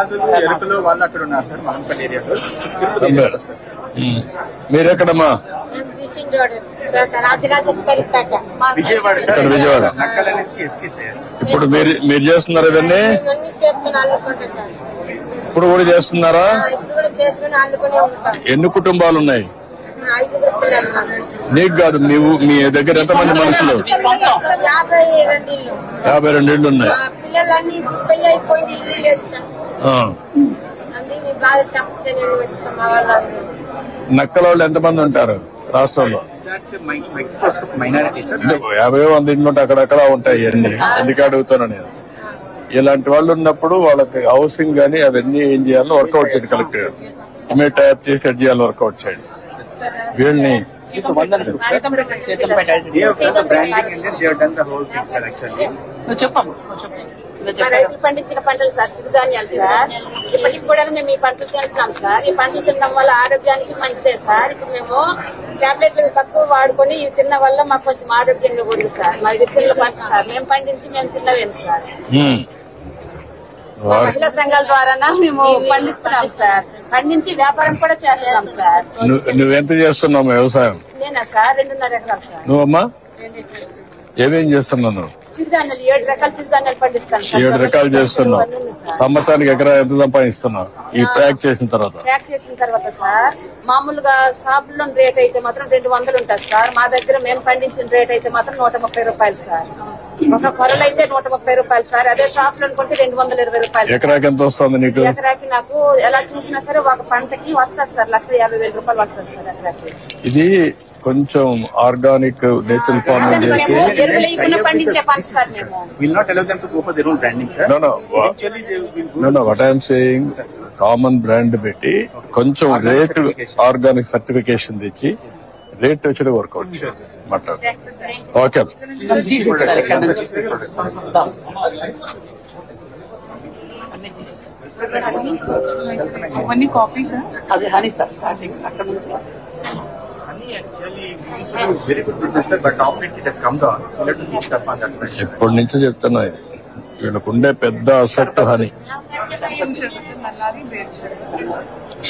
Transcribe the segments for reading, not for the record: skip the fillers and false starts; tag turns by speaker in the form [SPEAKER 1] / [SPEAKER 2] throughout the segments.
[SPEAKER 1] ఎరుకలో వాళ్ళు అక్కడ ఉన్నారు సార్, మహంపల్లి ఏరియాలో.
[SPEAKER 2] మీరెక్కడమ్మా?
[SPEAKER 1] విజయవాడ సార్.
[SPEAKER 2] విజయవాడ.
[SPEAKER 1] నక్కల్ అనేసి ఎస్టీ సార్.
[SPEAKER 2] ఇప్పుడు మీరు చేస్తున్నారు ఇవన్నీ? ఇప్పుడు కూడా చేస్తున్నారా? ఎన్ని కుటుంబాలు ఉన్నాయి? నీకు కాదు, మీ దగ్గర ఎంతమంది మనుషులు? 52 ఇళ్ళు ఉన్నాయి. నక్కల వాళ్ళు ఎంతమంది ఉంటారు రాష్ట్రంలో?
[SPEAKER 1] Minority sir.
[SPEAKER 2] 50 ఇండ్లు అక్కడక్కడ ఉంటాయి అన్ని. ఎందుకు అడుగుతాను నేను. ఇలాంటి వాళ్ళు ఉన్నప్పుడు వాళ్ళకి హౌసింగ్ గానీ అవన్నీ ఏం చేయాలో వర్కౌట్ చేయండి. కలెక్టర్ ఇమీడియట్ టైప్ చేసి సెట్ చేయాలి, వర్కౌట్ చేయండి. వీళ్ళని
[SPEAKER 3] రైతులు పండించిన పంటలు సార్, సిరిధాన్యాలు సార్. ఇప్పటికి కూడా మేము ఈ పంటలు తింటున్నాం సార్. ఈ పంటలు తినడం వల్ల ఆరోగ్యానికి మంచిదే సార్. ఇప్పుడు మేము టాబ్లెట్లు తక్కువ వాడుకొని ఇవి తిన్న వల్ల మాకు కొంచెం ఆరోగ్యంగా ఉంది సార్. మాది చిన్న పంట సార్, మేము పండించి మేము తిన్నవేం సార్. మహిళా సంఘాల ద్వారా మేము పండిస్తున్నాం సార్. పండించి వ్యాపారం కూడా చేస్తున్నాం సార్.
[SPEAKER 2] నువ్వెంత చేస్తున్నావు వ్యవసాయం?
[SPEAKER 3] నేనా సార్ 2.5 ఎకరాలు సార్.
[SPEAKER 2] నువ్వమ్మా ఏమేం చేస్తున్నావు?
[SPEAKER 3] చిరుధాన్యాలు 7 రకాల చిరుధాన్యాలు పండిస్తాను.
[SPEAKER 2] 7 రకాలు చేస్తున్నావు. సంవత్సరానికి ఎకరా ఎంత సంపాదిస్తున్నావు ఈ ప్యాక్ చేసిన తర్వాత?
[SPEAKER 3] ప్యాక్ చేసిన తర్వాత సార్ మామూలుగా షాపుల్లో రేట్ అయితే మాత్రం 200 ఉంటుంది సార్. మా దగ్గర మేము పండించిన రేట్ అయితే మాత్రం 130 రూపాయలు సార్. ఒక కొరలు అయితే 130 రూపాయలు సార్. అదే షాప్ లో అనుకుంటే 220 రూపాయలు.
[SPEAKER 2] ఎకరాకి ఎంత వస్తుంది నీకు?
[SPEAKER 3] ఎకరాకి నాకు ఎలా చూసినా సరే ఒక పంటకి వస్తుంది సార్ 1,50,000 రూపాయలు వస్తుంది సార్ ఎకరాకి.
[SPEAKER 2] ఇది కొంచెం ఆర్గానిక్ నేచురల్ ఫార్మింగ్ చేసి
[SPEAKER 3] పండించే పంట సార్. మేము
[SPEAKER 1] will not allow them to go for their own branding sir.
[SPEAKER 2] No, what I am saying, common brand పెట్టి కొంచెం రేట్ ఆర్గానిక్ సర్టిఫికేషన్ తెచ్చి రేట్ వచ్చి వర్కౌట్ మాట్లాడు. ఓకే
[SPEAKER 4] కాఫీ సార్, అది హనీ సార్. స్టార్టింగ్ అక్కడ నుంచి
[SPEAKER 1] very good business sir, but of it has come down. We'll have to keep up on that front.
[SPEAKER 2] ఎప్పటి నుంచో చెప్తున్నా ఇది. వీళ్ళకుండే పెద్ద అసెట్ హనీ.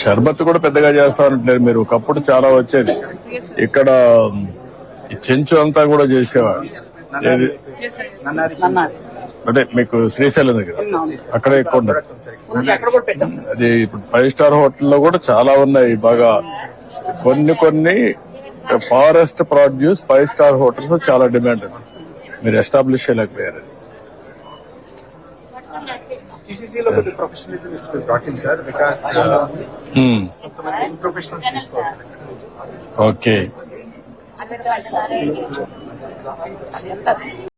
[SPEAKER 2] షర్బత్ కూడా పెద్దగా చేస్తారంటారు మీరు. ఒకప్పుడు చాలా వచ్చేది ఇక్కడ. ఈ చెంచు అంతా కూడా చేసేవాడు. అంటే మీకు శ్రీశైలం దగ్గర అక్కడ ఎక్కువ ఉండదు. అది ఇప్పుడు 5 స్టార్ హోటల్లో కూడా చాలా ఉన్నాయి. బాగా కొన్ని ఫారెస్ట్ ప్రొడ్యూస్ 5 స్టార్ హోటల్స్ చాలా డిమాండ్ ఉంది. మీరు ఎస్టాబ్లిష్ చేయలేకపోయారు.
[SPEAKER 1] GCC లో the professionalism is to be brought in sir, because professionals తీసుకోవాలి.
[SPEAKER 2] ఓకే.